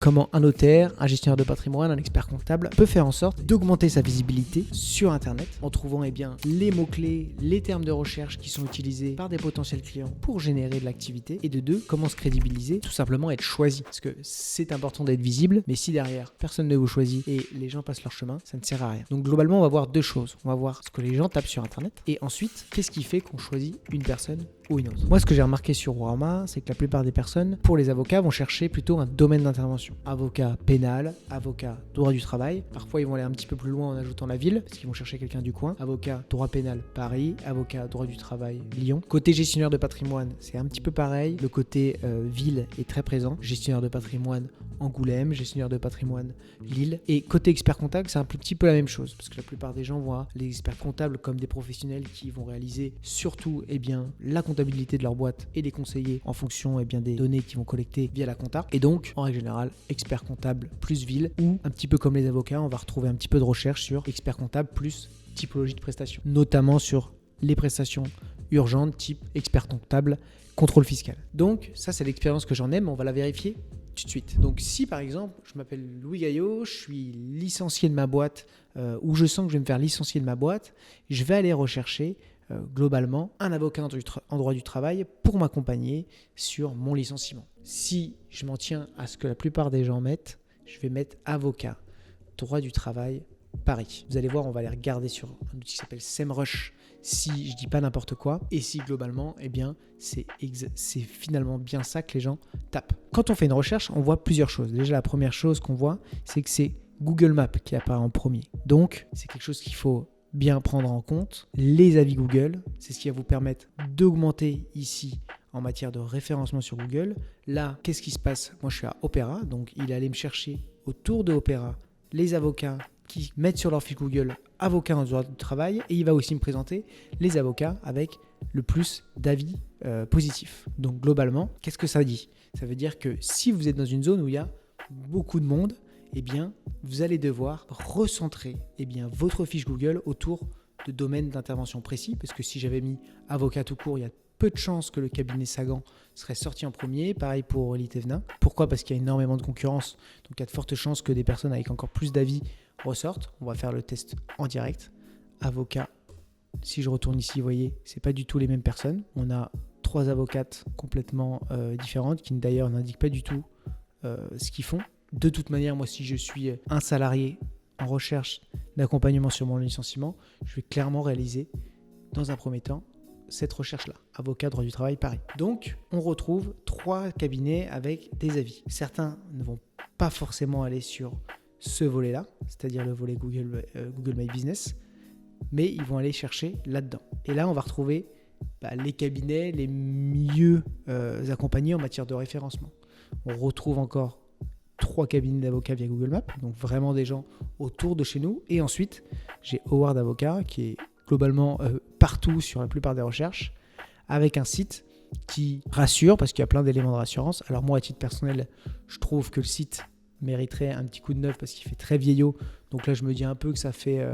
Comment un notaire, un gestionnaire de patrimoine, un expert comptable peut faire en sorte d'augmenter sa visibilité sur Internet en trouvant les mots-clés, les termes de recherche qui sont utilisés par des potentiels clients pour générer de l'activité. Et de deux, comment se crédibiliser, tout simplement être choisi. Parce que c'est important d'être visible, mais si derrière personne ne vous choisit et les gens passent leur chemin, ça ne sert à rien. Donc globalement, on va voir deux choses. On va voir ce que les gens tapent sur Internet et ensuite, qu'est-ce qui fait qu'on choisit une personne ou une autre. Moi, ce que j'ai remarqué sur Warma, c'est que la plupart des personnes, pour les avocats, vont chercher plutôt un domaine d'intervention. Avocat pénal, avocat droit du travail. Parfois, ils vont aller un petit peu plus loin en ajoutant la ville, parce qu'ils vont chercher quelqu'un du coin. Avocat droit pénal Paris, avocat droit du travail Lyon. Côté gestionnaire de patrimoine, c'est un petit peu pareil. Le côté ville est très présent. Gestionnaire de patrimoine Angoulême, gestionnaire de patrimoine Lille. Et côté expert comptable, c'est un petit peu la même chose, parce que la plupart des gens voient les experts comptables comme des professionnels qui vont réaliser surtout la comptabilité de leur boîte et les conseiller en fonction des données qu'ils vont collecter via la compta. Et donc, en règle générale, expert comptable plus ville, ou un petit peu comme les avocats, on va retrouver un petit peu de recherche sur expert comptable plus typologie de prestations, notamment sur les prestations urgentes type expert comptable, contrôle fiscal. Donc, ça, c'est l'expérience que j'en ai, mais on va la vérifier tout de suite. Donc, si par exemple, je m'appelle Louis Gaillot, je suis licencié de ma boîte, ou je sens que je vais me faire licencier de ma boîte, je vais aller rechercher globalement un avocat en droit du travail pour m'accompagner sur mon licenciement. Si je m'en tiens à ce que la plupart des gens mettent, je vais mettre avocat droit du travail Paris. Vous allez voir, on va aller regarder sur un outil qui s'appelle SEMrush si je dis pas n'importe quoi et si globalement, c'est finalement bien ça que les gens tapent. Quand on fait une recherche, on voit plusieurs choses. Déjà, la première chose qu'on voit, c'est que c'est Google Maps qui apparaît en premier. Donc, c'est quelque chose qu'il faut bien prendre en compte. Les avis Google, c'est ce qui va vous permettre d'augmenter ici en matière de référencement sur Google. Là, qu'est-ce qui se passe? Moi, je suis à Opera, donc il allait me chercher autour de Opera les avocats qui mettent sur leur fiche Google avocat en droit du travail, et il va aussi me présenter les avocats avec le plus d'avis positifs. Donc globalement, qu'est-ce que ça dit? Ça veut dire que si vous êtes dans une zone où il y a beaucoup de monde, vous allez devoir recentrer votre fiche Google autour de domaines d'intervention précis, parce que si j'avais mis avocat tout court, il y a peu de chances que le cabinet Sagan serait sorti en premier. Pareil pour Litevna. Pourquoi? Parce qu'il y a énormément de concurrence, donc il y a de fortes chances que des personnes avec encore plus d'avis ressortent. On va faire le test en direct. Avocat, si je retourne ici, vous voyez, c'est pas du tout les mêmes personnes. On a 3 avocates complètement différentes qui d'ailleurs n'indiquent pas du tout ce qu'ils font. De toute manière, moi, si je suis un salarié en recherche d'accompagnement sur mon licenciement, je vais clairement réaliser, dans un premier temps, cette recherche-là. Avocat, droit du travail, Paris. Donc, on retrouve 3 cabinets avec des avis. Certains ne vont pas forcément aller sur ce volet-là, c'est-à-dire le volet Google My Business, mais ils vont aller chercher là-dedans. Et là, on va retrouver les cabinets les mieux accompagnés en matière de référencement. On retrouve encore 3 cabinets d'avocats via Google Maps, donc vraiment des gens autour de chez nous. Et ensuite, j'ai Howard Avocat qui est globalement partout sur la plupart des recherches, avec un site qui rassure parce qu'il y a plein d'éléments de rassurance. Alors moi, à titre personnel, je trouve que le site mériterait un petit coup de neuf parce qu'il fait très vieillot. Donc là, je me dis un peu que ça fait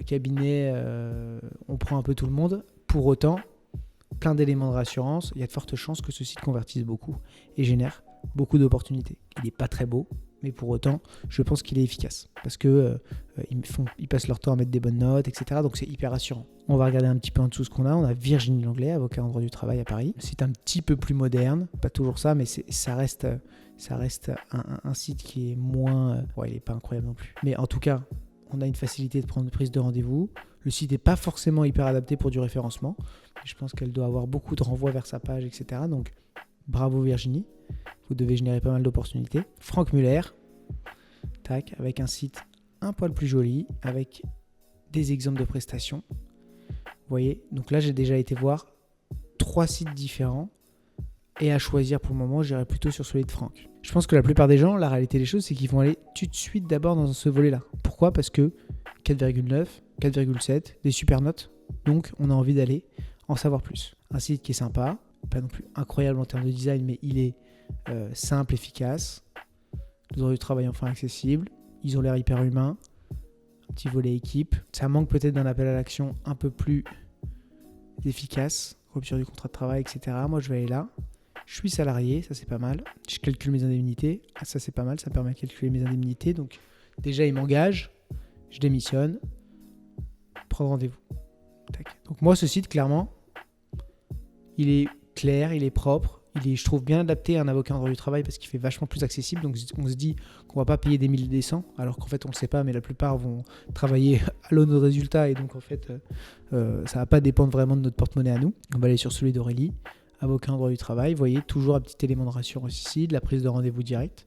cabinet, on prend un peu tout le monde. Pour autant, plein d'éléments de rassurance. Il y a de fortes chances que ce site convertisse beaucoup et génère beaucoup d'opportunités. Il n'est pas très beau, mais pour autant, je pense qu'il est efficace parce que ils passent leur temps à mettre des bonnes notes, etc. Donc c'est hyper rassurant. On va regarder un petit peu en dessous ce qu'on a. On a Virginie Langlais, avocat en droit du travail à Paris. C'est un petit peu plus moderne, pas toujours ça, mais ça reste un site qui est moins... il n'est pas incroyable non plus. Mais en tout cas, on a une facilité de prendre une prise de rendez-vous. Le site n'est pas forcément hyper adapté pour du référencement. Je pense qu'elle doit avoir beaucoup de renvois vers sa page, etc. Donc bravo Virginie. Vous devez générer pas mal d'opportunités. Franck Muller, avec un site un poil plus joli, avec des exemples de prestations. Vous voyez, donc là j'ai déjà été voir 3 sites différents et à choisir pour le moment, j'irai plutôt sur celui de Franck. Je pense que la plupart des gens, la réalité des choses, c'est qu'ils vont aller tout de suite d'abord dans ce volet-là. Pourquoi? Parce que 4,9, 4,7, des super notes, donc on a envie d'aller en savoir plus. Un site qui est sympa, pas non plus incroyable en termes de design, mais il est simple, efficace. Le droit du travail enfin accessible. Ils ont l'air hyper humains. Un petit volet équipe. Ça manque peut-être d'un appel à l'action un peu plus efficace. Rupture du contrat de travail, etc. Moi, je vais aller là. Je suis salarié, ça c'est pas mal. Je calcule mes indemnités, ça c'est pas mal, ça permet de calculer mes indemnités. Donc déjà, il m'engage, je démissionne, prendre rendez-vous. Tac. Donc moi, ce site, clairement, il est clair, il est propre, il est, je trouve, bien adapté à un avocat en droit du travail parce qu'il fait vachement plus accessible. Donc on se dit qu'on va pas payer des milliers et des cents, alors qu'en fait on le sait pas, mais la plupart vont travailler à l'aune de résultats et donc en fait ça va pas dépendre vraiment de notre porte-monnaie à nous. On va aller sur celui d'Aurélie, avocat en droit du travail. Vous voyez, toujours un petit élément de rassurance ici, de la prise de rendez-vous direct.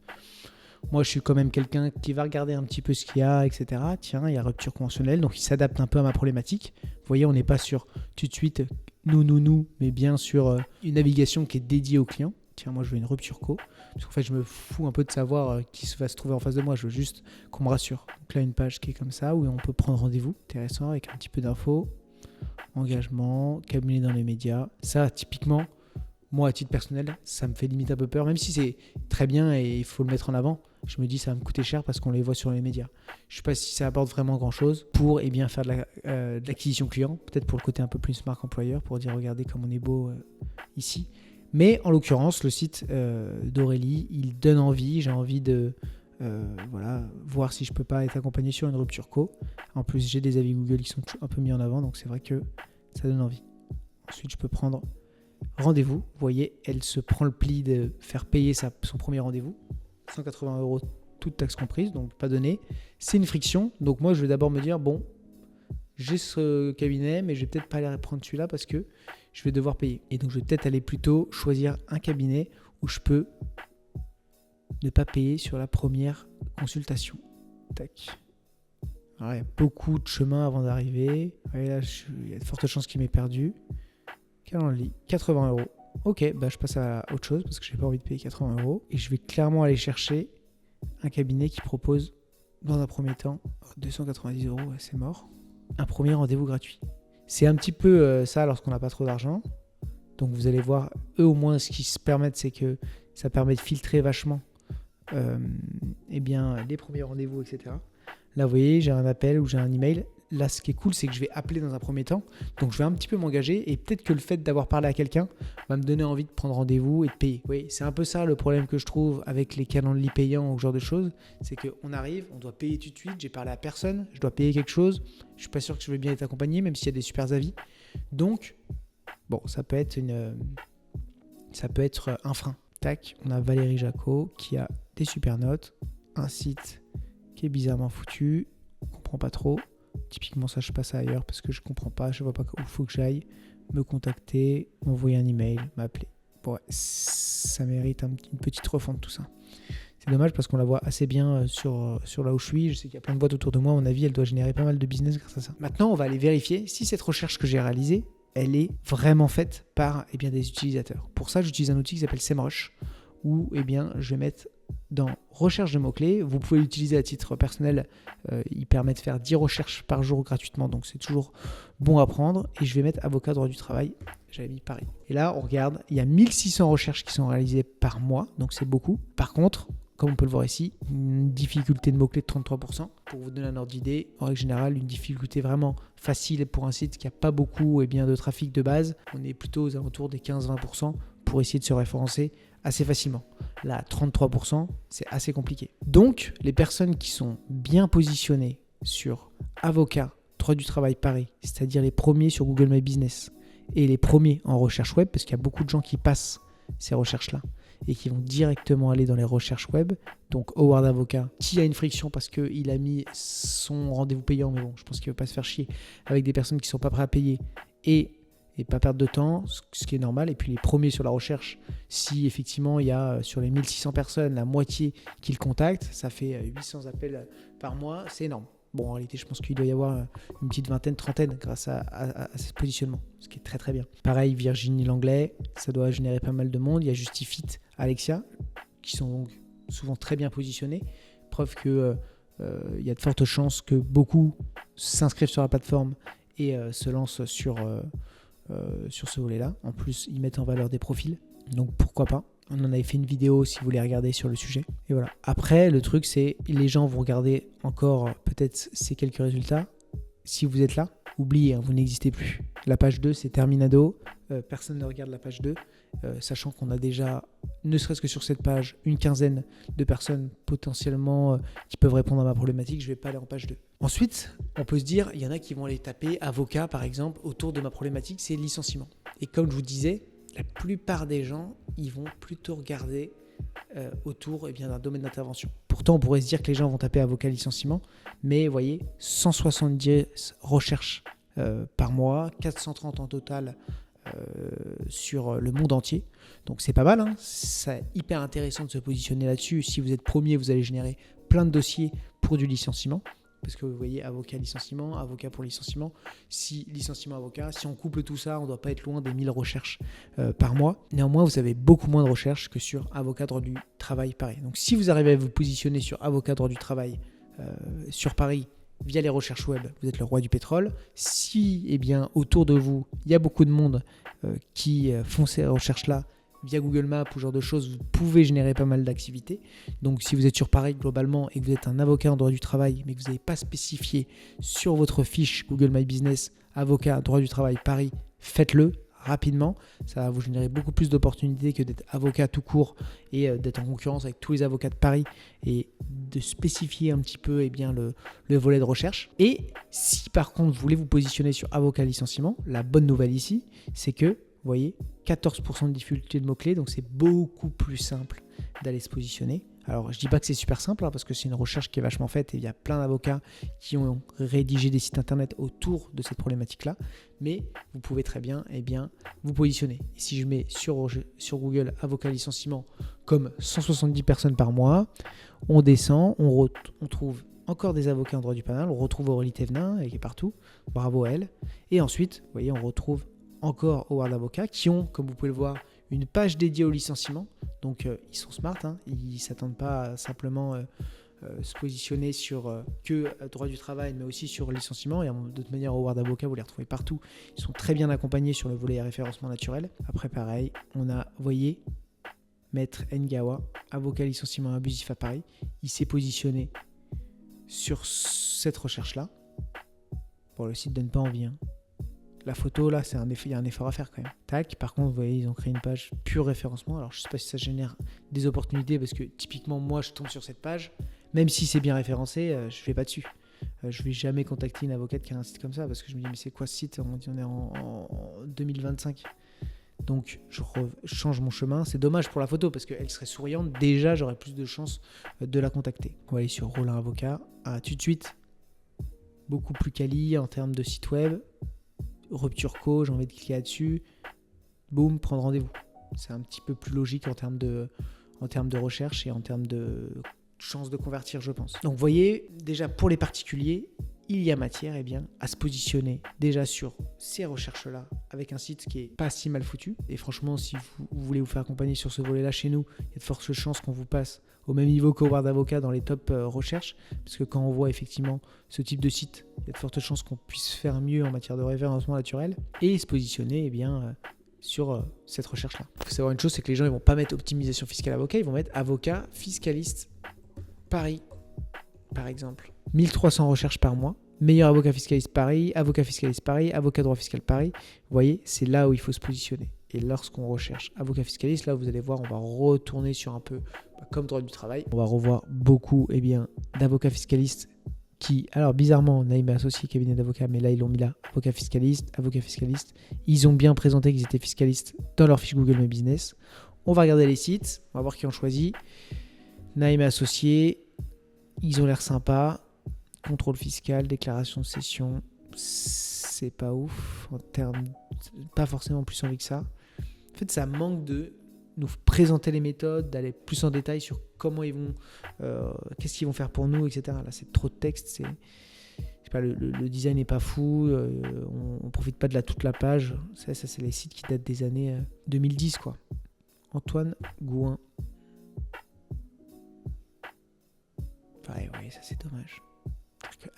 Moi, je suis quand même quelqu'un qui va regarder un petit peu ce qu'il y a, etc. Tiens, il y a rupture conventionnelle, donc il s'adapte un peu à ma problématique. Vous voyez, on n'est pas sur tout de suite nous, mais bien sur une navigation qui est dédiée au client. Tiens, moi, je veux une rupture co. Parce qu'en fait, je me fous un peu de savoir qui va se trouver en face de moi. Je veux juste qu'on me rassure. Donc là, une page qui est comme ça, où on peut prendre rendez-vous. Intéressant, avec un petit peu d'infos. Engagement, cabinet dans les médias. Ça, typiquement, moi, à titre personnel, ça me fait limite un peu peur. Même si c'est très bien et il faut le mettre en avant, je me dis ça va me coûter cher parce qu'on les voit sur les médias. Je ne sais pas si ça apporte vraiment grand-chose pour faire de l'acquisition client, peut-être pour le côté un peu plus marque employeur, pour dire regardez comme on est beau ici. Mais en l'occurrence, le site d'Aurélie, il donne envie. J'ai envie de voir si je peux pas être accompagné sur une rupture co. En plus, j'ai des avis Google qui sont un peu mis en avant, donc c'est vrai que ça donne envie. Ensuite, je peux prendre rendez-vous. Vous voyez, elle se prend le pli de faire payer son premier rendez-vous. 180 €, toute taxe comprise, donc pas donné. C'est une friction. Donc moi, je vais d'abord me dire, bon, j'ai ce cabinet, mais je vais peut-être pas aller prendre celui-là parce que je vais devoir payer. Et donc, je vais peut-être aller plutôt choisir un cabinet où je peux ne pas payer sur la première consultation. Tac. Alors, il y a beaucoup de chemin avant d'arriver. Et là, il y a de fortes chances qu'il m'ait perdu. Calendly, 80 €. Ok, je passe à autre chose parce que je n'ai pas envie de payer 80 € et je vais clairement aller chercher un cabinet qui propose, dans un premier temps, 290 €, c'est mort, un premier rendez-vous gratuit. C'est un petit peu ça lorsqu'on n'a pas trop d'argent. Donc vous allez voir, eux au moins, ce qu'ils se permettent, c'est que ça permet de filtrer vachement les premiers rendez-vous, etc. Là, vous voyez, j'ai un appel ou j'ai un email. Là, ce qui est cool, c'est que je vais appeler dans un premier temps. Donc, je vais un petit peu m'engager et peut-être que le fait d'avoir parlé à quelqu'un va me donner envie de prendre rendez-vous et de payer. Oui, c'est un peu ça le problème que je trouve avec les calendriers payants ou ce genre de choses. C'est qu'on arrive, on doit payer tout de suite. J'ai parlé à personne, je dois payer quelque chose. Je ne suis pas sûr que je vais bien être accompagné, même s'il y a des super avis. Donc, bon, ça peut être un frein. Tac, on a Valérie Jacot qui a des super notes, un site qui est bizarrement foutu, on ne comprend pas trop. Typiquement, ça, je passe ailleurs parce que je comprends pas, je vois pas où il faut que j'aille. Me contacter, m'envoyer un email, m'appeler. Bon, ça mérite une petite refonte, tout ça. C'est dommage parce qu'on la voit assez bien sur là où je suis. Je sais qu'il y a plein de boîtes autour de moi. À mon avis, elle doit générer pas mal de business grâce à ça. Maintenant, on va aller vérifier si cette recherche que j'ai réalisée, elle est vraiment faite par des utilisateurs. Pour ça, j'utilise un outil qui s'appelle SEMrush où je vais mettre dans recherche de mots-clés. Vous pouvez l'utiliser à titre personnel. Il permet de faire 10 recherches par jour gratuitement. Donc, c'est toujours bon à prendre. Et je vais mettre avocat droit du travail. J'avais mis Paris. Et là, on regarde. Il y a 1600 recherches qui sont réalisées par mois. Donc, c'est beaucoup. Par contre, comme on peut le voir ici, une difficulté de mots-clés de 33%. Pour vous donner un ordre d'idée, en règle générale, une difficulté vraiment facile pour un site qui n'a pas beaucoup de trafic de base. On est plutôt aux alentours des 15-20% pour essayer de se référencer assez facilement. Là, 33%, c'est assez compliqué. Donc, les personnes qui sont bien positionnées sur avocat, droit du travail Paris, c'est-à-dire les premiers sur Google My Business et les premiers en recherche web, parce qu'il y a beaucoup de gens qui passent ces recherches-là et qui vont directement aller dans les recherches web. Donc, Howard Avocat, qui a une friction parce qu'il a mis son rendez-vous payant, mais bon, je pense qu'il ne veut pas se faire chier avec des personnes qui ne sont pas prêtes à payer et pas perdre de temps, ce qui est normal. Et puis les premiers sur la recherche, si effectivement il y a sur les 1600 personnes la moitié qui le contactent, ça fait 800 appels par mois, c'est énorme. Bon, en réalité, je pense qu'il doit y avoir une petite vingtaine, trentaine grâce à ce positionnement, ce qui est très très bien. Pareil, Virginie Langlais, ça doit générer pas mal de monde. Il y a Justifit, Alexia, qui sont donc souvent très bien positionnés. Preuve que il y a de fortes chances que beaucoup s'inscrivent sur la plateforme et se lancent sur ce volet-là. En plus, ils mettent en valeur des profils. Donc, pourquoi pas. On en avait fait une vidéo si vous voulez regarder sur le sujet. Et voilà. Après, le truc, c'est les gens vont regarder encore peut-être ces quelques résultats. Si vous êtes là, oubliez, vous n'existez plus. La page 2, c'est terminado. Personne ne regarde la page 2. sachant qu'on a déjà, ne serait-ce que sur cette page, une quinzaine de personnes potentiellement qui peuvent répondre à ma problématique. Je ne vais pas aller en page 2. Ensuite, on peut se dire, il y en a qui vont aller taper avocat, par exemple, autour de ma problématique, c'est le licenciement. Et comme je vous disais, la plupart des gens, ils vont plutôt regarder autour d'un domaine d'intervention. Pourtant, on pourrait se dire que les gens vont taper avocat licenciement, mais vous voyez, 170 recherches par mois, 430 en total sur le monde entier. Donc c'est pas mal, hein. C'est hyper intéressant de se positionner là-dessus. Si vous êtes premier, vous allez générer plein de dossiers pour du licenciement. Parce que vous voyez, avocat licenciement, avocat pour licenciement, si licenciement avocat, si on couple tout ça, on ne doit pas être loin des 1000 recherches par mois. Néanmoins, vous avez beaucoup moins de recherches que sur avocat droit du travail Paris. Donc si vous arrivez à vous positionner sur avocat droit du travail sur Paris via les recherches web, vous êtes le roi du pétrole. Si autour de vous, il y a beaucoup de monde qui font ces recherches-là, via Google Maps ou ce genre de choses, vous pouvez générer pas mal d'activités. Donc si vous êtes sur Paris globalement et que vous êtes un avocat en droit du travail, mais que vous n'avez pas spécifié sur votre fiche Google My Business, avocat droit du travail Paris, faites-le rapidement. Ça va vous générer beaucoup plus d'opportunités que d'être avocat tout court et d'être en concurrence avec tous les avocats de Paris et de spécifier un petit peu le volet de recherche. Et si par contre vous voulez vous positionner sur avocat licenciement, la bonne nouvelle ici, c'est que vous voyez, 14% de difficulté de mots-clés, donc c'est beaucoup plus simple d'aller se positionner. Alors, je ne dis pas que c'est super simple, parce que c'est une recherche qui est vachement faite et il y a plein d'avocats qui ont rédigé des sites internet autour de cette problématique-là, mais vous pouvez très bien, vous positionner. Et si je mets sur Google avocat licenciement comme 170 personnes par mois, on descend, on trouve encore des avocats en droit du pénal, on retrouve Aurélie Thévenin, elle est partout, bravo à elle. Et ensuite, vous voyez, on retrouve encore Howard Avocat qui ont, comme vous pouvez le voir, une page dédiée au licenciement. Donc ils sont smart, hein. Ils ne s'attendent pas à simplement se positionner sur que droit du travail, mais aussi sur le licenciement. Et de toute manière, Howard Avocat, vous les retrouvez partout. Ils sont très bien accompagnés sur le volet référencement naturel. Après, pareil, on a, vous voyez, Maître Ngawa, avocat licenciement abusif à Paris. Il s'est positionné sur cette recherche-là. Bon, le site donne pas envie, hein. La photo, là, il y a un effort à faire quand même. Tac, par contre, vous voyez, ils ont créé une page pure référencement. Alors, je ne sais pas si ça génère des opportunités parce que typiquement, moi, je tombe sur cette page. Même si c'est bien référencé, je ne vais pas dessus. Je ne vais jamais contacter une avocate qui a un site comme ça parce que je me dis, mais c'est quoi ce site ? On est en 2025. Donc, je change mon chemin. C'est dommage pour la photo parce qu'elle serait souriante. Déjà, j'aurais plus de chances de la contacter. On va aller sur Rollin Avocat. Ah, tout de suite, beaucoup plus quali en termes de site web. Rupture co, j'ai envie de cliquer là-dessus, boum, prendre rendez-vous. C'est un petit peu plus logique en termes de recherche et en termes de chance de convertir, je pense. Donc vous voyez, déjà pour les particuliers, il y a matière à se positionner déjà sur ces recherches-là avec un site qui est pas si mal foutu. Et franchement, si vous voulez vous faire accompagner sur ce volet-là chez nous, il y a de fortes chances qu'on vous passe au même niveau qu'Howard Avocat dans les top recherches, parce que quand on voit effectivement ce type de site, il y a de fortes chances qu'on puisse faire mieux en matière de référencement naturel et se positionner sur cette recherche-là. Il faut savoir une chose, c'est que les gens ils vont pas mettre optimisation fiscale avocat, ils vont mettre avocat fiscaliste Paris, par exemple. 1300 recherches par mois, meilleur avocat fiscaliste Paris, avocat droit fiscal Paris. Vous voyez, c'est là où il faut se positionner. Et lorsqu'on recherche avocat fiscaliste, là vous allez voir, on va retourner sur un peu comme droit du travail. On va revoir beaucoup d'avocats fiscalistes qui, alors bizarrement, Naïma associé cabinet d'avocats, mais là ils l'ont mis là, avocat fiscaliste. Ils ont bien présenté qu'ils étaient fiscalistes dans leur fiche Google My Business. On va regarder les sites, on va voir qui ont choisi. Naïma associé, ils ont l'air sympas. Contrôle fiscal, déclaration de cession, c'est pas ouf en termes, pas forcément plus envie que ça. En fait, ça manque de nous présenter les méthodes, d'aller plus en détail sur comment ils vont, qu'est-ce qu'ils vont faire pour nous, etc. Là, c'est trop de texte, je sais pas, le design n'est pas fou, on profite pas de toute la page. Ça, c'est les sites qui datent des années 2010, quoi. Antoine Gouin. Ouais, ça c'est dommage.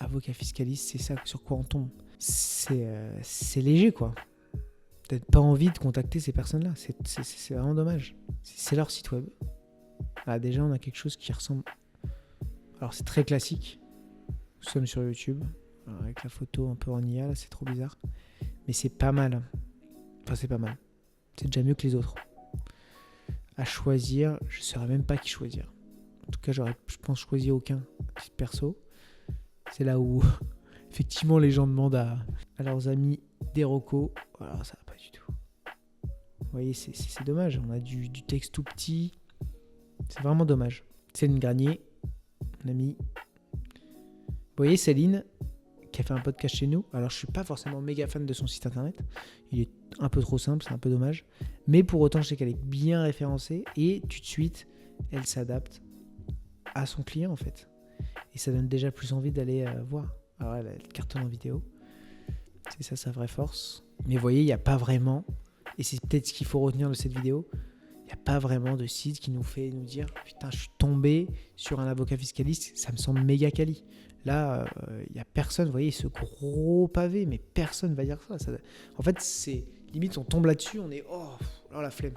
Avocat fiscaliste, c'est ça sur quoi on tombe. C'est léger, quoi. Peut-être pas envie de contacter ces personnes-là. C'est vraiment dommage. C'est leur site web. Ah, déjà, on a quelque chose qui ressemble... Alors, c'est très classique. Nous sommes sur YouTube. Alors, avec la photo un peu en IA, là, c'est trop bizarre. Mais c'est pas mal. Enfin, c'est pas mal. C'est déjà mieux que les autres. à choisir, je ne saurais même pas qui choisir. En tout cas, je pense choisir aucun à titre perso. C'est là où effectivement les gens demandent à leurs amis des recos. Voilà, ça va pas du tout. Vous voyez, c'est dommage. On a du texte tout petit. C'est vraiment dommage. Céline Granier, mon amie. Vous voyez, Céline, qui a fait un podcast chez nous. Alors, je suis pas forcément méga fan de son site internet. Il est un peu trop simple, c'est un peu dommage. Mais pour autant, je sais qu'elle est bien référencée et tout de suite, elle s'adapte à son client en fait. Et ça donne déjà plus envie d'aller voir. Alors, elle cartonne en vidéo. C'est ça sa vraie force. Mais vous voyez, il n'y a pas vraiment, et c'est peut-être ce qu'il faut retenir de cette vidéo, il n'y a pas vraiment de site qui nous fait nous dire « Putain, je suis tombé sur un avocat fiscaliste, ça me semble méga quali ». Là, il n'y a personne, vous voyez, ce gros pavé, mais personne ne va dire ça. En fait, c'est limite, on tombe là-dessus, on est « Oh, la flemme ».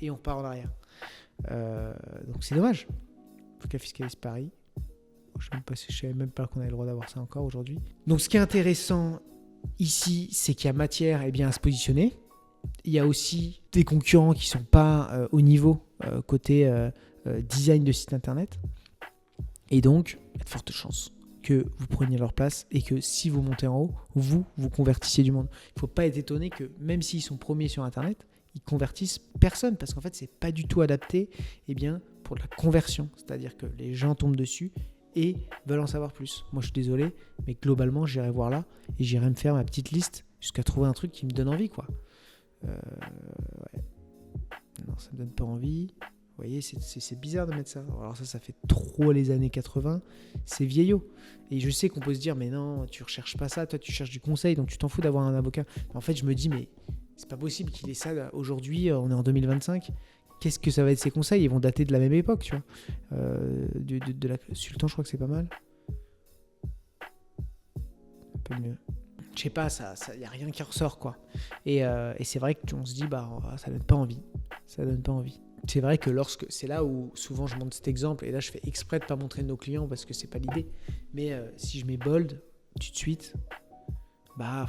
Et on repart en arrière. Donc c'est dommage. Avocat fiscaliste Paris. Je ne savais même pas qu'on avait le droit d'avoir ça encore aujourd'hui. Donc ce qui est intéressant ici, c'est qu'il y a matière à se positionner. Il y a aussi des concurrents qui ne sont pas au niveau côté design de site internet. Et donc, il y a de fortes chances que vous preniez leur place et que si vous montez en haut, vous convertissiez du monde. Il ne faut pas être étonné que même s'ils sont premiers sur internet, ils convertissent personne parce qu'en fait, ce n'est pas du tout adapté pour la conversion. C'est-à-dire que les gens tombent dessus et veulent en savoir plus. Moi, je suis désolé, mais globalement, j'irai voir là et j'irai me faire ma petite liste jusqu'à trouver un truc qui me donne envie, quoi. Ouais. Non, ça me donne pas envie. Vous voyez, c'est bizarre de mettre ça. Alors ça fait trop les années 80. C'est vieillot. Et je sais qu'on peut se dire, mais non, tu recherches pas ça. Toi, tu cherches du conseil, donc tu t'en fous d'avoir un avocat. Mais en fait, je me dis, mais c'est pas possible qu'il ait ça aujourd'hui. On est en 2025. Qu'est-ce que ça va être ces conseils ? Ils vont dater de la même époque, tu vois. De la Sultan, je crois que c'est pas mal. Un peu mieux. Je sais pas, y a rien qui ressort, quoi. Et c'est vrai qu'on se dit, ça donne pas envie. Ça donne pas envie. C'est vrai que c'est là où souvent je montre cet exemple, et là je fais exprès de pas montrer nos clients parce que c'est pas l'idée. Mais si je mets bold, tout de suite, il y a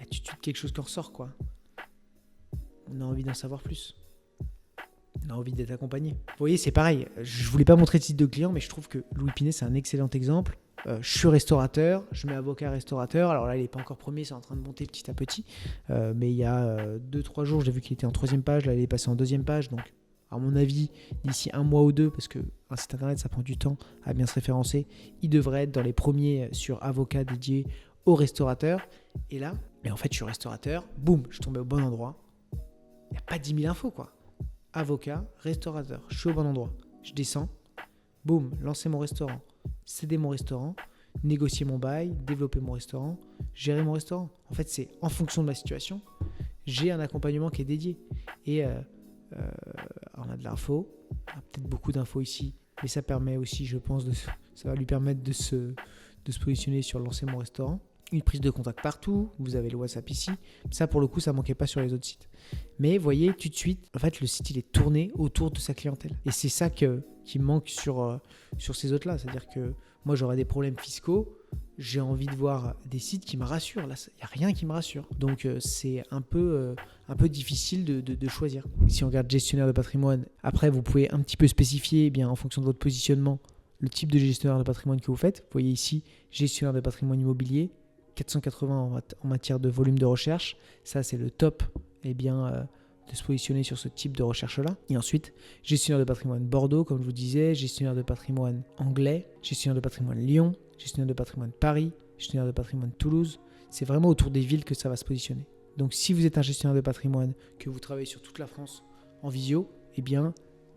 tout de suite quelque chose qui ressort, quoi. On a envie d'en savoir plus. On a envie d'être accompagné. Vous voyez, c'est pareil. Je voulais pas montrer de site de client, mais je trouve que Louis Pinet, c'est un excellent exemple. Je suis restaurateur, je mets avocat restaurateur. Alors là, il n'est pas encore premier, c'est en train de monter petit à petit. Mais il y a 2-3 jours, j'ai vu qu'il était en 3e page. Là, il est passé en 2e page. Donc, à mon avis, d'ici 1 mois ou 2, parce qu'un site internet, ça prend du temps à bien se référencer, il devrait être dans les premiers sur avocat dédié aux restaurateurs. Et là, mais en fait, je suis restaurateur. Boum, je tombais au bon endroit. Il n'y a pas 10 000 infos, quoi. Avocat, restaurateur, je suis au bon endroit. Je descends. Boum, lancer mon restaurant. Céder mon restaurant, négocier mon bail, développer mon restaurant, gérer mon restaurant. En fait, c'est en fonction de ma situation, j'ai un accompagnement qui est dédié. Et on a de l'info, on a peut-être beaucoup d'infos ici, mais ça permet aussi, je pense, ça va lui permettre de se positionner sur lancer mon restaurant. Une prise de contact partout, vous avez le WhatsApp ici. Ça, pour le coup, ça manquait pas sur les autres sites. Mais voyez, tout de suite, en fait, le site, il est tourné autour de sa clientèle. Et c'est ça qui manque sur ces autres-là. C'est-à-dire que moi, j'aurais des problèmes fiscaux. J'ai envie de voir des sites qui me rassurent. Là, il n'y a rien qui me rassure. Donc, c'est un peu difficile de choisir. Si on regarde gestionnaire de patrimoine, après, vous pouvez un petit peu spécifier en fonction de votre positionnement le type de gestionnaire de patrimoine que vous faites. Vous voyez ici, gestionnaire de patrimoine immobilier. 480 en matière de volume de recherche. Ça, c'est le top de se positionner sur ce type de recherche-là. Et ensuite, gestionnaire de patrimoine Bordeaux, comme je vous disais, gestionnaire de patrimoine anglais, gestionnaire de patrimoine Lyon, gestionnaire de patrimoine Paris, gestionnaire de patrimoine Toulouse. C'est vraiment autour des villes que ça va se positionner. Donc, si vous êtes un gestionnaire de patrimoine, que vous travaillez sur toute la France en visio,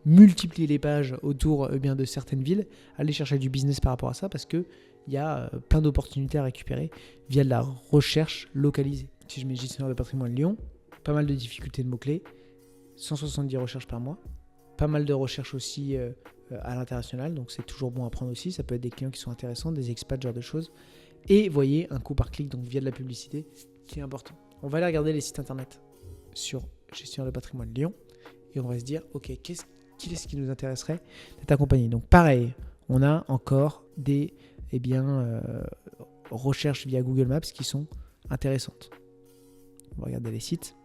multipliez les pages autour de certaines villes, allez chercher du business par rapport à ça parce que il y a plein d'opportunités à récupérer via de la recherche localisée. Si je mets gestionnaire de patrimoine Lyon, pas mal de difficultés de mots-clés, 170 recherches par mois, pas mal de recherches aussi à l'international, donc c'est toujours bon à prendre aussi, ça peut être des clients qui sont intéressants, des expats, ce genre de choses. Et voyez, un coût par clic, donc via de la publicité, qui est important. On va aller regarder les sites internet sur gestionnaire de patrimoine Lyon et on va se dire, ok, qui est-ce qui nous intéresserait d'être accompagné. Donc pareil, on a encore des recherches via Google Maps qui sont intéressantes. On va regarder les sites.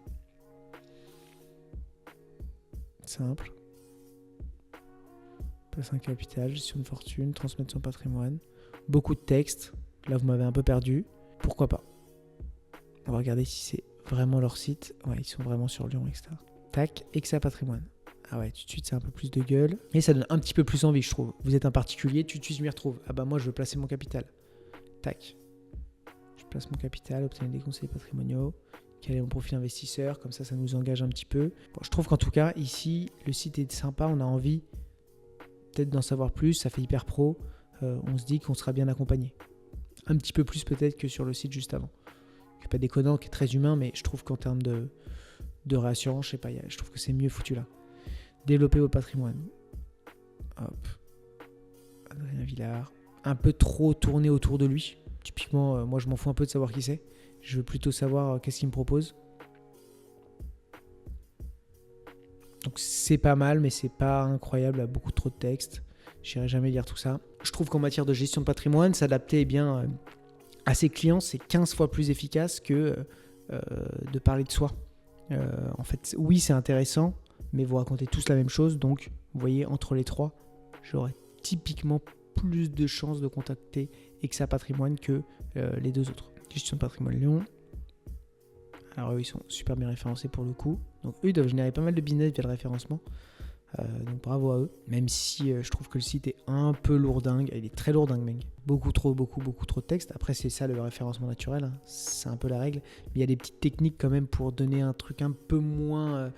Simple. Place un capital, gestion de fortune, transmettre son patrimoine. Beaucoup de texte. Là, vous m'avez un peu perdu. Pourquoi pas? On va regarder si c'est vraiment leur site. Ouais, ils sont vraiment sur Lyon, etc. Tac, Exa Patrimoine. Ah ouais, tout de suite, c'est un peu plus de gueule. Et ça donne un petit peu plus envie, je trouve. Vous êtes un particulier, tout de suite, je m'y retrouve. Ah bah moi, je veux placer mon capital. Tac. Je place mon capital, obtenir des conseils patrimoniaux. Quel est mon profil investisseur? Comme ça nous engage un petit peu. Bon, je trouve qu'en tout cas, ici, le site est sympa. On a envie peut-être d'en savoir plus. Ça fait hyper pro. On se dit qu'on sera bien accompagné. Un petit peu plus peut-être que sur le site juste avant. Qui n'est pas déconnant, qui est très humain, mais je trouve qu'en termes de réassurance, je sais pas, je trouve que c'est mieux foutu là. Développer votre patrimoine. Hop. Adrien Villard. Un peu trop tourné autour de lui. Typiquement, moi je m'en fous un peu de savoir qui c'est. Je veux plutôt savoir qu'est-ce qu'il me propose. Donc c'est pas mal, mais c'est pas incroyable, il y a beaucoup trop de texte. J'irai jamais lire tout ça. Je trouve qu'en matière de gestion de patrimoine, s'adapter à ses clients, c'est 15 fois plus efficace que de parler de soi. En fait, oui, c'est intéressant, mais vous racontez tous la même chose. Donc, vous voyez, entre les trois, j'aurais typiquement plus de chances de contacter Exa Patrimoine que les deux autres. Gestion de patrimoine Lyon. Alors eux, ils sont super bien référencés pour le coup. Donc eux, ils doivent générer pas mal de business via le référencement. Donc bravo à eux. Même si je trouve que le site est un peu lourdingue. Il est très lourdingue, mec. Beaucoup trop de texte. Après, c'est ça le référencement naturel. Hein. C'est un peu la règle. Mais il y a des petites techniques quand même pour donner un truc un peu moins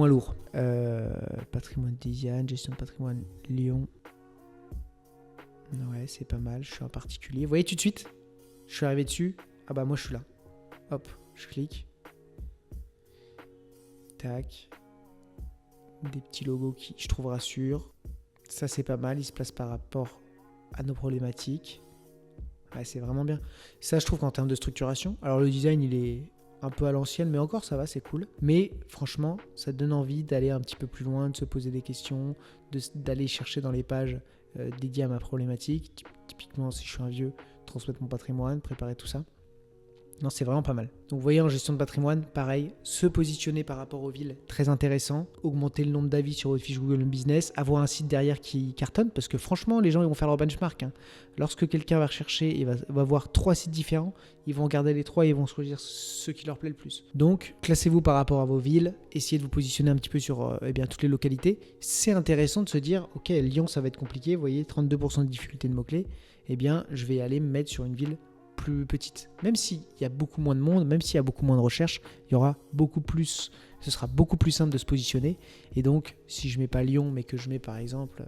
lourd. Patrimoine Diane, gestion de patrimoine Lyon. Ouais, c'est pas mal. Je suis un particulier. Vous voyez tout de suite, je suis arrivé dessus. Ah bah moi, je suis là. Hop, je clique. Tac. Des petits logos qui, je trouve, rassurent. Ça, c'est pas mal. Ils se placent par rapport à nos problématiques. Ouais, c'est vraiment bien. Ça, je trouve qu'en termes de structuration, alors le design, il est un peu à l'ancienne, mais encore, ça va, c'est cool. Mais franchement, ça donne envie d'aller un petit peu plus loin, de se poser des questions, d'aller chercher dans les pages dédiées à ma problématique. Typiquement, si je suis un vieux, transmettre mon patrimoine, préparer tout ça. Non, c'est vraiment pas mal. Donc vous voyez, en gestion de patrimoine, pareil, se positionner par rapport aux villes, très intéressant. Augmenter le nombre d'avis sur votre fiche Google Business, avoir un site derrière qui cartonne, parce que franchement, les gens ils vont faire leur benchmark. Hein. Lorsque quelqu'un va rechercher et va voir 3 sites différents, ils vont regarder les 3 et ils vont choisir ce qui leur plaît le plus. Donc, classez-vous par rapport à vos villes, essayez de vous positionner un petit peu sur toutes les localités. C'est intéressant de se dire, ok, Lyon, ça va être compliqué, vous voyez, 32% de difficulté de mots-clés, eh bien, je vais aller me mettre sur une ville plus petite. Même s'il y a beaucoup moins de monde, même s'il y a beaucoup moins de recherches, il y aura beaucoup plus, ce sera beaucoup plus simple de se positionner. Et donc, si je mets pas Lyon, mais que je mets par exemple,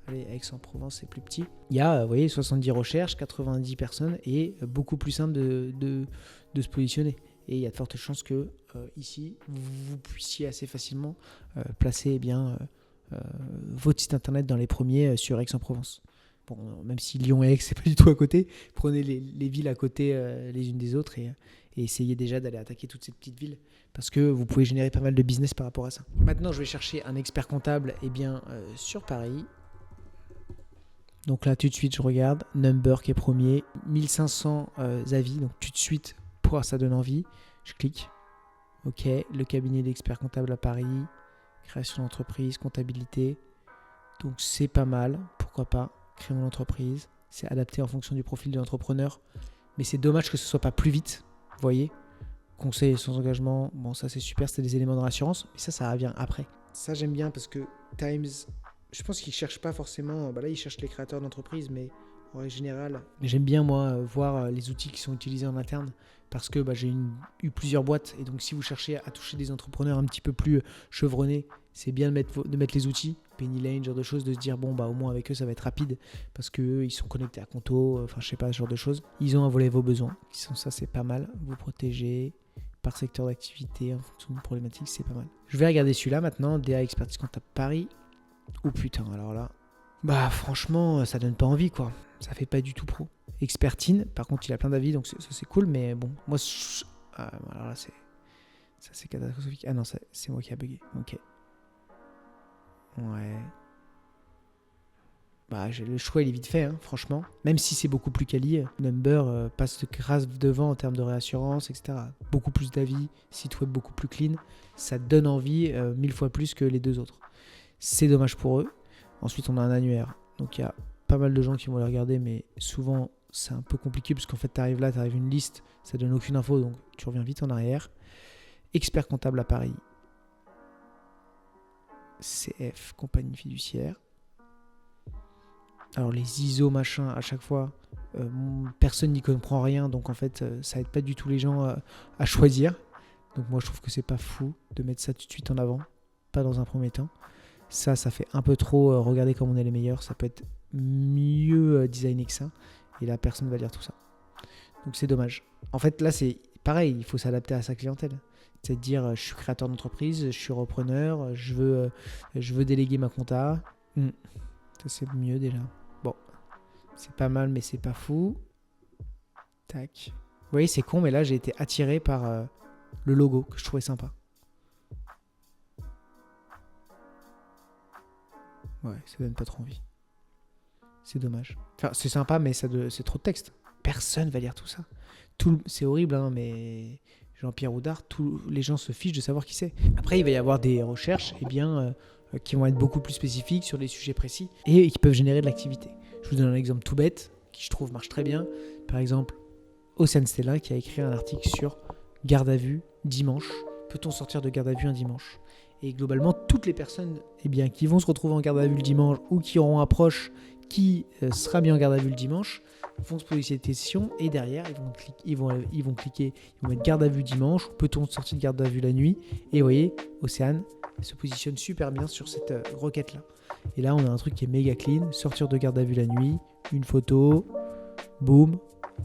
Aix-en-Provence, c'est plus petit, il y a, vous voyez, 70 recherches, 90 personnes et beaucoup plus simple de se positionner. Et il y a de fortes chances que ici, vous puissiez assez facilement placer votre site internet dans les premiers sur Aix-en-Provence. Bon, même si Lyon et Aix, c'est pas du tout à côté, prenez les villes à côté les unes des autres et essayez déjà d'aller attaquer toutes ces petites villes parce que vous pouvez générer pas mal de business par rapport à ça. Maintenant, je vais chercher un expert comptable sur Paris. Donc là, tout de suite, je regarde. Number qui est premier, 1500 avis. Donc tout de suite, ça donne envie. Je clique. Ok, le cabinet d'experts comptables à Paris. Création d'entreprise, comptabilité. Donc c'est pas mal, pourquoi pas. Créer mon entreprise, c'est adapté en fonction du profil de l'entrepreneur. Mais c'est dommage que ce soit pas plus vite, vous voyez. Conseil sans engagement, bon ça c'est super, c'est des éléments de rassurance, mais ça revient après. Ça j'aime bien parce que Times, je pense qu'ils cherchent pas forcément, là ils cherchent les créateurs d'entreprise, mais en règle générale, j'aime bien moi voir les outils qui sont utilisés en interne parce que j'ai eu plusieurs boîtes et donc si vous cherchez à toucher des entrepreneurs un petit peu plus chevronnés, c'est bien de mettre les outils, Penny Lane, ce genre de choses, de se dire au moins avec eux ça va être rapide parce qu'eux ils sont connectés à Conto, je sais pas, ce genre de choses. Ils ont un volet vos besoins, ça c'est pas mal, vous protégez par secteur d'activité en fonction de problématiques, c'est pas mal. Je vais regarder celui-là maintenant, DA Expertise Comptable Paris. Oh putain, alors là, franchement ça donne pas envie quoi, ça fait pas du tout pro. Expertine, par contre il a plein d'avis donc ça c'est cool, mais bon, moi alors là c'est catastrophique. Ah non, c'est moi qui a bugué, ok. Ouais. le choix il est vite fait, hein, franchement. Même si c'est beaucoup plus quali, Number passe grave devant en termes de réassurance, etc. Beaucoup plus d'avis, site web beaucoup plus clean. Ça donne envie 1000 fois plus que les deux autres. C'est dommage pour eux. Ensuite, on a un annuaire. Donc, il y a pas mal de gens qui vont le regarder, mais souvent, c'est un peu compliqué parce qu'en fait, tu arrives une liste, ça donne aucune info, donc tu reviens vite en arrière. Expert comptable à Paris. CF, compagnie fiduciaire. Alors les ISO machin à chaque fois, personne n'y comprend rien, donc en fait ça aide pas du tout les gens à choisir. Donc moi je trouve que c'est pas fou de mettre ça tout de suite en avant, pas dans un premier temps. Ça fait un peu trop regarder comme on est les meilleurs, ça peut être mieux designé que ça, et là personne va lire tout ça. Donc c'est dommage. En fait là c'est pareil, il faut s'adapter à sa clientèle. C'est de dire je suis créateur d'entreprise, je suis repreneur, je veux déléguer ma compta. Ça c'est mieux déjà. Bon, c'est pas mal mais c'est pas fou. Tac. Vous voyez c'est con mais là j'ai été attiré par le logo que je trouvais sympa. Ouais, ça donne pas trop envie. C'est dommage. Enfin c'est sympa mais c'est trop de texte. Personne va lire tout ça. C'est horrible hein, mais Jean-Pierre Houdard, tous les gens se fichent de savoir qui c'est. Après il va y avoir des recherches qui vont être beaucoup plus spécifiques sur des sujets précis et qui peuvent générer de l'activité. Je vous donne un exemple tout bête qui je trouve marche très bien. Par exemple, Océane Stella qui a écrit un article sur garde à vue dimanche. Peut-on sortir de garde à vue un dimanche ? Et globalement, toutes les personnes qui vont se retrouver en garde à vue le dimanche ou qui auront un proche qui sera mis en garde à vue le dimanche vont se poser cette question et derrière ils vont cliquer, ils vont mettre garde à vue dimanche, peut-on sortir de garde à vue la nuit ? Et vous voyez, Océane se positionne super bien sur cette requête là. Et là on a un truc qui est méga clean, sortir de garde à vue la nuit, une photo, boum,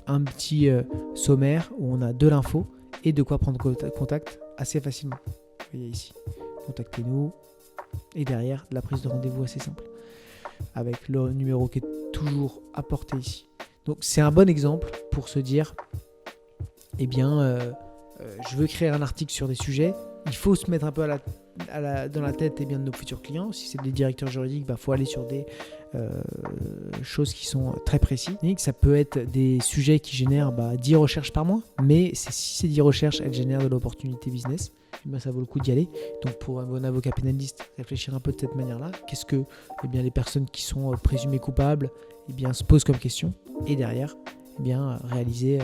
un petit sommaire où on a de l'info et de quoi prendre contact assez facilement. Vous voyez ici, contactez-nous et derrière de la prise de rendez-vous assez simple avec le numéro qui est toujours apporté ici. Donc c'est un bon exemple pour se dire je veux créer un article sur des sujets, il faut se mettre un peu dans la tête de nos futurs clients. Si c'est des directeurs juridiques, faut aller sur des choses qui sont très précises. Ça peut être des sujets qui génèrent 10 recherches par mois, mais si ces 10 recherches elles génèrent de l'opportunité business, ça vaut le coup d'y aller. Donc pour un bon avocat pénaliste, réfléchir un peu de cette manière-là. Qu'est-ce que les personnes qui sont présumées coupables se posent comme question et derrière réaliser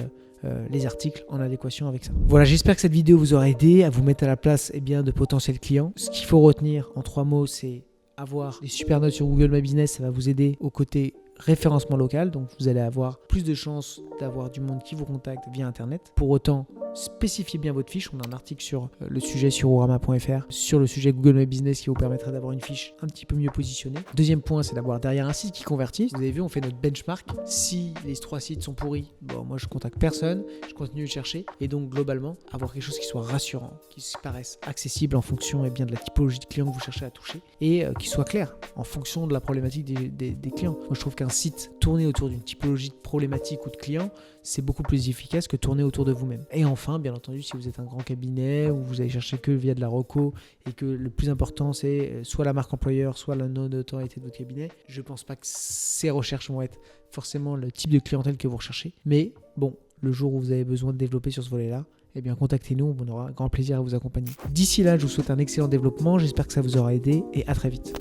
les articles en adéquation avec ça. Voilà, j'espère que cette vidéo vous aura aidé à vous mettre à la place de potentiels clients. Ce qu'il faut retenir en 3 mots, c'est avoir des super notes sur Google My Business, ça va vous aider au côté référencement local, donc vous allez avoir plus de chances d'avoir du monde qui vous contacte via internet. Pour autant, spécifiez bien votre fiche. On a un article sur le sujet sur orama.fr sur le sujet Google My Business qui vous permettra d'avoir une fiche un petit peu mieux positionnée. Deuxième point, c'est d'avoir derrière un site qui convertit. Vous avez vu, on fait notre benchmark. Si les 3 sites sont pourris, moi je contacte personne, je continue de chercher et donc globalement avoir quelque chose qui soit rassurant, qui paraisse accessible en fonction de la typologie de clients que vous cherchez à toucher et qui soit clair en fonction de la problématique des clients. Moi je trouve qu'un site tourné autour d'une typologie de problématique ou de client, c'est beaucoup plus efficace que tourner autour de vous-même. Et enfin, bien entendu, si vous êtes un grand cabinet ou vous allez chercher que via de la reco et que le plus important c'est soit la marque employeur, soit la non-notoriété de votre cabinet, je pense pas que ces recherches vont être forcément le type de clientèle que vous recherchez. Mais bon, le jour où vous avez besoin de développer sur ce volet-là, contactez-nous, on aura un grand plaisir à vous accompagner. D'ici là, je vous souhaite un excellent développement, j'espère que ça vous aura aidé et à très vite.